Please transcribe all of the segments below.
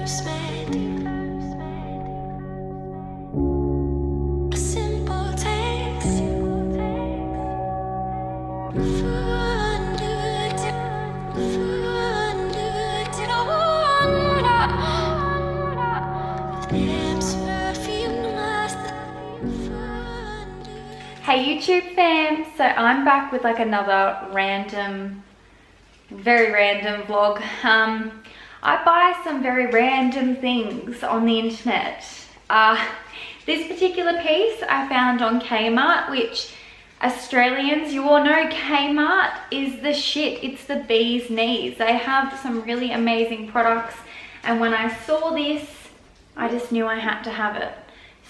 first met. A simple text. Hey YouTube fam, so I'm back with like another very random vlog. I buy some very random things on the internet. This particular piece I found on Kmart, which Australians, you all know Kmart is the shit. It's the bee's knees. They have some really amazing products, and when I saw this, I just knew I had to have it.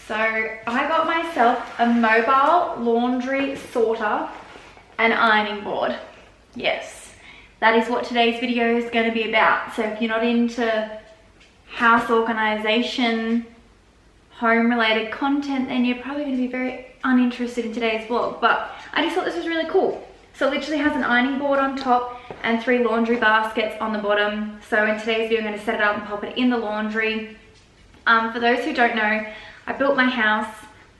So I got myself a mobile laundry sorter and ironing board. Yes, that is what today's video is going to be about. So if you're not into house organization, home related content, then you're probably going to be very uninterested in today's vlog. But I just thought this was really cool. So it literally has an ironing board on top and 3 laundry baskets on the bottom. So in today's video, I'm going to set it up and pop it in the laundry. For those who don't know, I built my house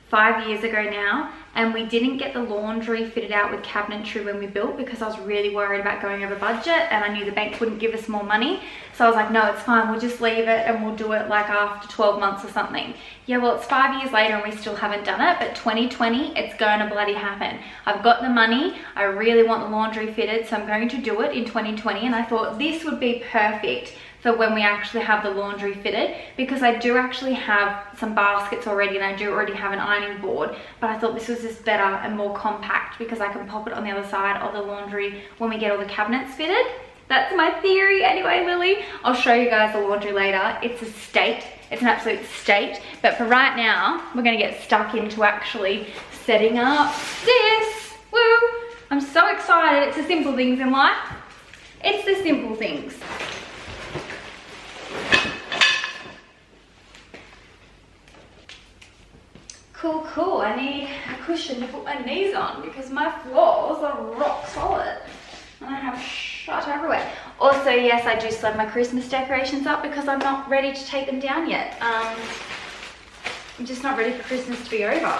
5 years ago now, and we didn't get the laundry fitted out with cabinetry when we built because I was really worried about going over budget, and I knew the bank wouldn't give us more money. So I was like, no, it's fine, we'll just leave it and we'll do it like after 12 months or something. Yeah, well, it's 5 years later and we still haven't done it, but 2020, it's going to bloody happen. I've got the money, I really want the laundry fitted, so I'm going to do it in 2020, and I thought this would be perfect for when we actually have the laundry fitted, because I do actually have some baskets already and I do already have an ironing board, but I thought this was just better and more compact because I can pop it on the other side of the laundry when we get all the cabinets fitted. That's my theory anyway, Lily. I'll show you guys the laundry later. It's a state, it's an absolute state, but for right now, we're gonna get stuck into actually setting up this. Woo! I'm so excited. It's the simple things in life. It's the simple things. Cool, cool. I need a cushion to put my knees on because my floors are rock solid and I have shit everywhere. Also, yes, I do still have my Christmas decorations up because I'm not ready to take them down yet. I'm just not ready for Christmas to be over.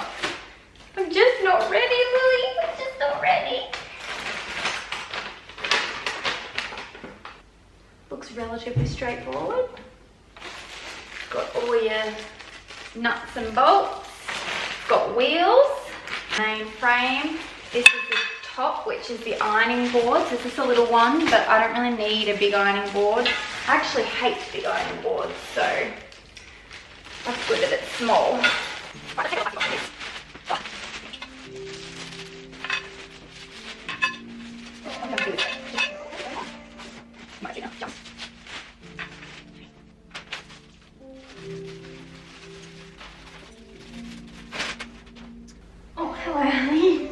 I'm just not ready, Lily. I'm just not ready. Looks relatively straightforward. Got all your nuts and bolts. Got wheels, main frame. This is the top, which is the ironing board. So this is a little one, but I don't really need a big ironing board. I actually hate big ironing boards, so that's good that it's small.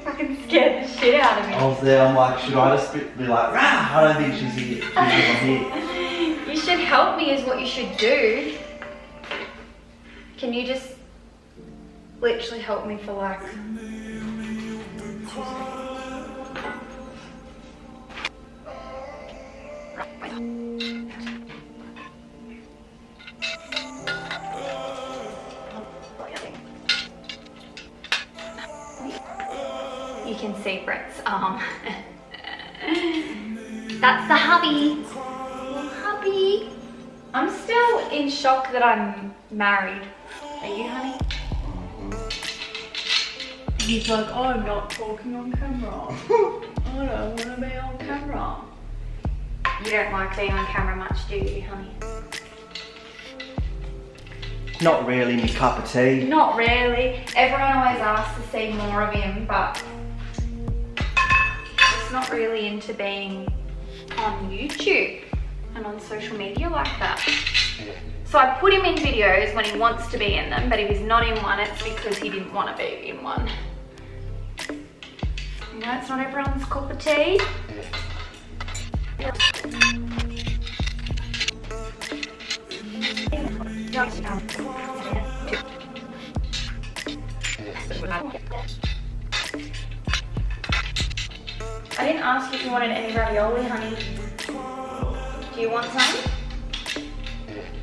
Fucking scared the shit out of me. I was there, I'm like, should I just be like, rah, I don't think she's here. She's not here. You should help me is what you should do. Can you just literally help me for like... You can see Brett's arm. That's the hubby. Hubby. I'm still in shock that I'm married. Are you, honey? He's like, oh, I'm not talking on camera. I don't want to be on camera. You don't like being on camera much, do you, honey? Not really my cup of tea. Not really. Everyone always asks to see more of him, but he's not really into being on YouTube and on social media like that. Yeah. So I put him in videos when he wants to be in them, but if he's not in one, it's because he didn't want to be in one. You know, it's not everyone's cup of tea. Yeah. I didn't ask if you wanted any ravioli, honey. Do you want some?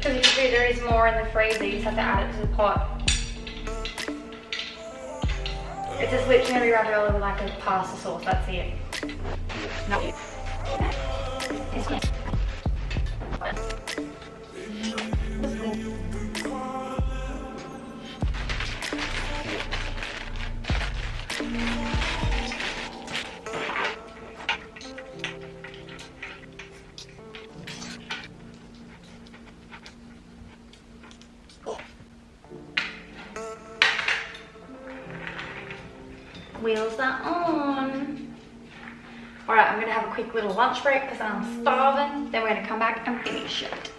Because if you do, there is more in the freezer, you just have to add it to the pot. It's just literally gonna be ravioli with like a pasta sauce, that's it. No. It's good. Wheels are on. All right, I'm gonna have a quick little lunch break because I'm starving. Then we're gonna come back and finish it.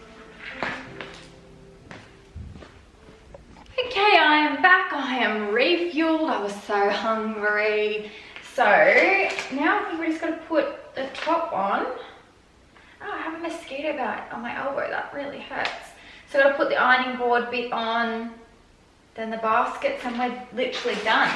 Okay, I am back. I am refueled. I was so hungry. So now I think we're just gonna put the top on. Oh, I have a mosquito bite on my elbow. That really hurts. So I gotta put the ironing board bit on, then the baskets, and we're literally done.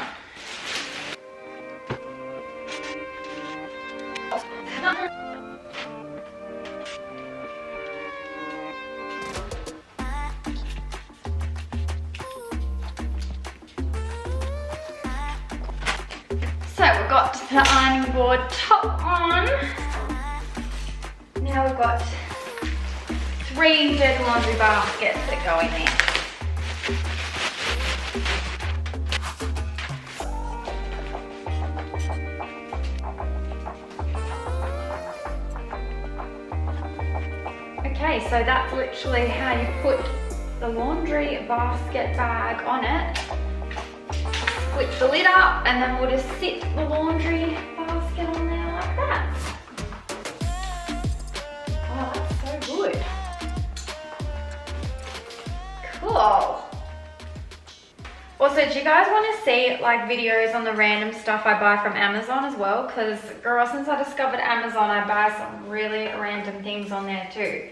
So we've got the ironing board top on. Now we've got 3 dirty laundry baskets that go in there. Okay, so that's literally how you put the laundry basket bag on it. Flip the lid up and then we'll just sit the laundry basket on there like that. Oh, that's so good. Cool. Also, do you guys want to see like videos on the random stuff I buy from Amazon as well? Because girl, since I discovered Amazon, I buy some really random things on there too.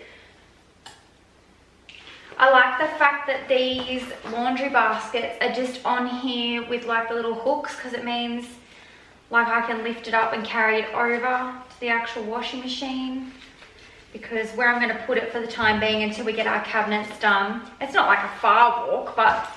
I like the fact that these laundry baskets are just on here with like the little hooks, because it means like I can lift it up and carry it over to the actual washing machine. Because where I'm going to put it for the time being until we get our cabinets done, it's not like a far walk, but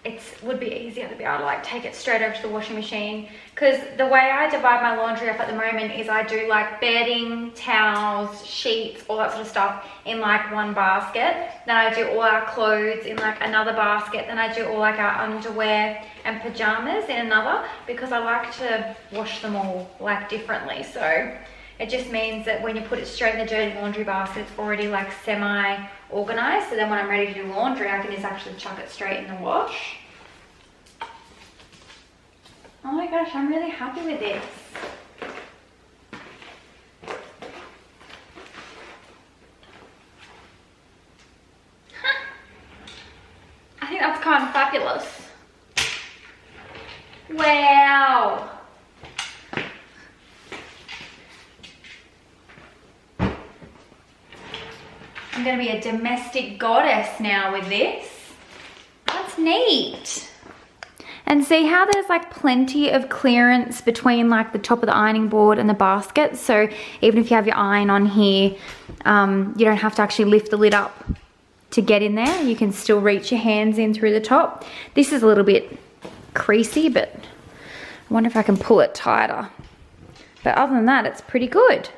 it would be easier to be able to like take it straight over to the washing machine. Because the way I divide my laundry up at the moment is I do like bedding, towels, sheets, all that sort of stuff in like one basket. Then I do all our clothes in like another basket. Then I do all like our underwear and pajamas in another, because I like to wash them all like differently. So it just means that when you put it straight in the dirty laundry basket, it's already like semi-organized. So then when I'm ready to do laundry, I can just actually chuck it straight in the wash. Oh my gosh, I'm really happy with this. Huh. I think that's kind of fabulous. Wow. I'm going to be a domestic goddess now with this. That's neat. And see how there's like plenty of clearance between like the top of the ironing board and the basket. So even if you have your iron on here, you don't have to actually lift the lid up to get in there. You can still reach your hands in through the top. This is a little bit creasy, but I wonder if I can pull it tighter. But other than that, it's pretty good.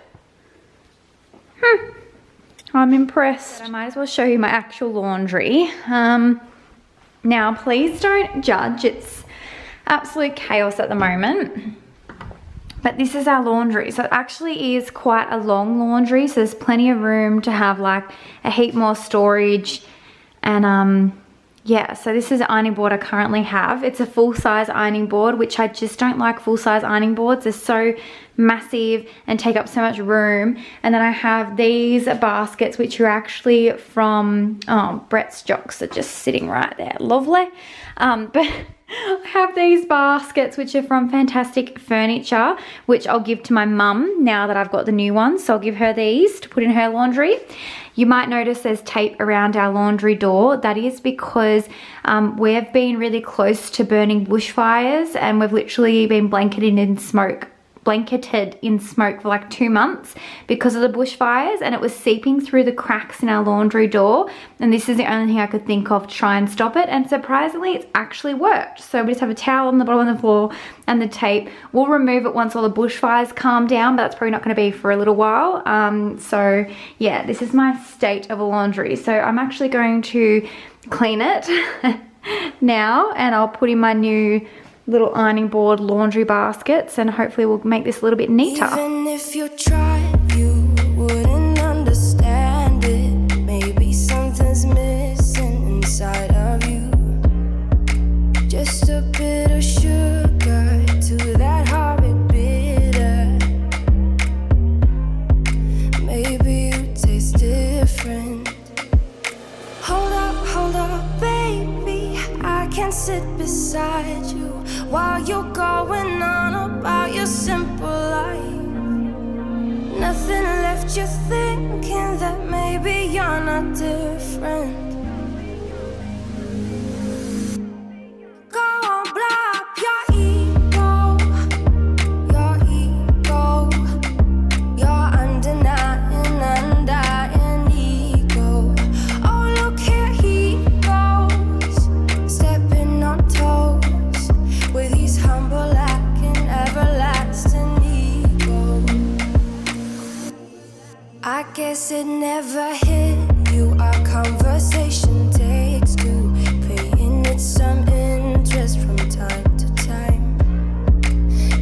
I'm impressed. But I might as well show you my actual laundry. Now, please don't judge. It's absolute chaos at the moment. But this is our laundry. So it actually is quite a long laundry. So there's plenty of room to have like a heap more storage. And yeah, so this is the ironing board I currently have. It's a full-size ironing board, which I just don't like full-size ironing boards. They're so massive and take up so much room. And then I have these baskets, which are actually from Brett's Jocks, are just sitting right there. Lovely. But I have these baskets, which are from Fantastic Furniture, which I'll give to my mum now that I've got the new ones. So I'll give her these to put in her laundry. You might notice there's tape around our laundry door. That is because we've been really close to burning bushfires, and we've literally been blanketed in smoke blanketed in smoke for like 2 months because of the bushfires, and it was seeping through the cracks in our laundry door, and this is the only thing I could think of to try and stop it, and surprisingly it's actually worked. So we just have a towel on the bottom of the floor and the tape. We'll remove it once all the bushfires calm down, but that's probably not going to be for a little while. So yeah, this is my state of laundry. So I'm actually going to clean it now, and I'll put in my new little ironing board laundry baskets, and hopefully we'll make this a little bit neater. Even if you tried, you wouldn't understand it. Maybe something's missing inside of you. Just a bit of sugar to that horrid bitter. Maybe you taste different. Hold up, baby. I can't sit beside you while you're going on about your simple life. Nothing left you thinking that maybe you're not different. Go on, blow up your ego. Your ego. Your undying ego. Oh, look here he goes, stepping on toes with his humble lacking everlasting ego. I guess it never hit you. Our conversation takes two, paying it some interest from time to time.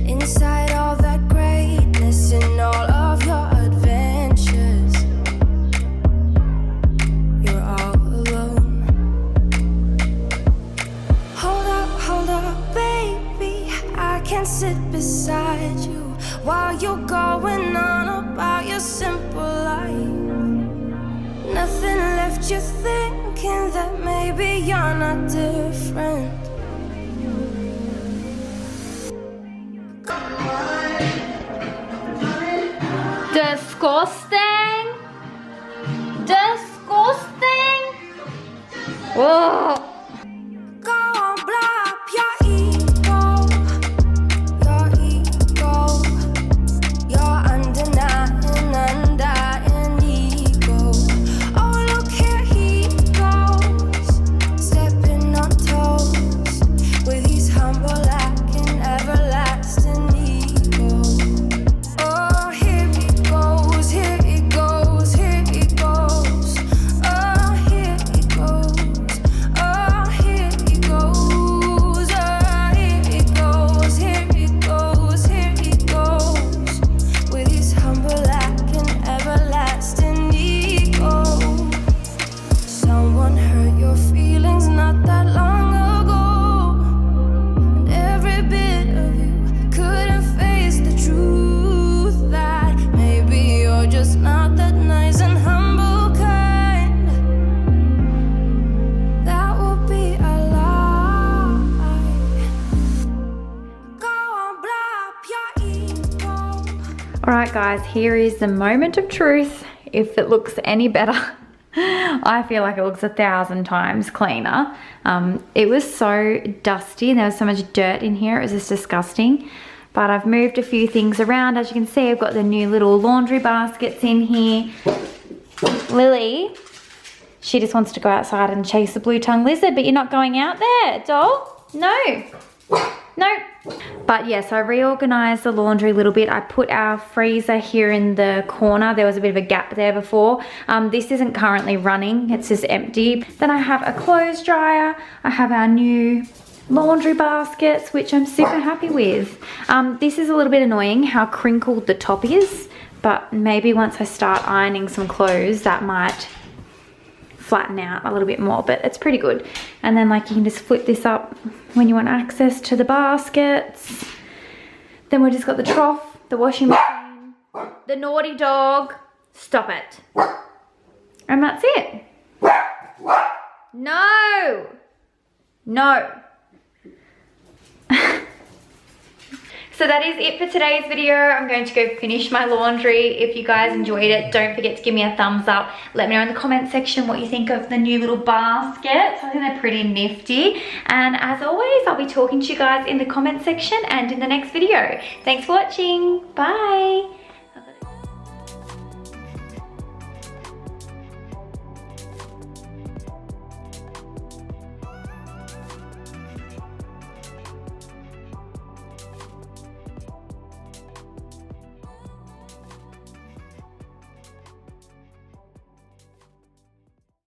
Inside all that greatness and all of your adventures, you're all alone. Hold up, baby. I can't sit beside you while you're going on about your simple life. Nothing left you thinking that maybe you're not different. Disgusting. Disgusting. Whoa. Go on, blow up your ego. Your ego. Your undying ego. Oh, look here he goes, stepping on toes with his humble lacking everlasting ego. Oh, here he goes, here he goes, here he goes. Oh, here he goes, oh, here he goes, oh, here he goes, here he goes, here he goes with his humble lacking everlasting ego. Someone hurt your feelings not that long ago, and every bit of you couldn't face the truth that maybe you're just not that nice and humble kind. That would be a lie. Go on, blow up your ego. Alright guys, here is the moment of truth. If it looks any better, I feel like it looks 1,000 times cleaner. It was so dusty and there was so much dirt in here, it was just disgusting. But I've moved a few things around. As you can see, I've got the new little laundry baskets in here. Lily, she just wants to go outside and chase the blue-tongued lizard, but you're not going out there, doll. No. No. But yes, I reorganized the laundry a little bit. I put our freezer here in the corner. There was a bit of a gap there before. This isn't currently running. It's just empty. Then I have a clothes dryer. I have our new laundry baskets, which I'm super happy with. This is a little bit annoying how crinkled the top is, but maybe once I start ironing some clothes, that might flatten out a little bit more, but it's pretty good. And then like you can just flip this up when you want access to the baskets. Then we've just got the trough, the washing machine, the naughty dog. Stop it. And that's it. No. So that is it for today's video. I'm going to go finish my laundry. If you guys enjoyed it, don't forget to give me a thumbs up. Let me know in the comment section what you think of the new little baskets. I think they're pretty nifty. And as always, I'll be talking to you guys in the comment section and in the next video. Thanks for watching. Bye.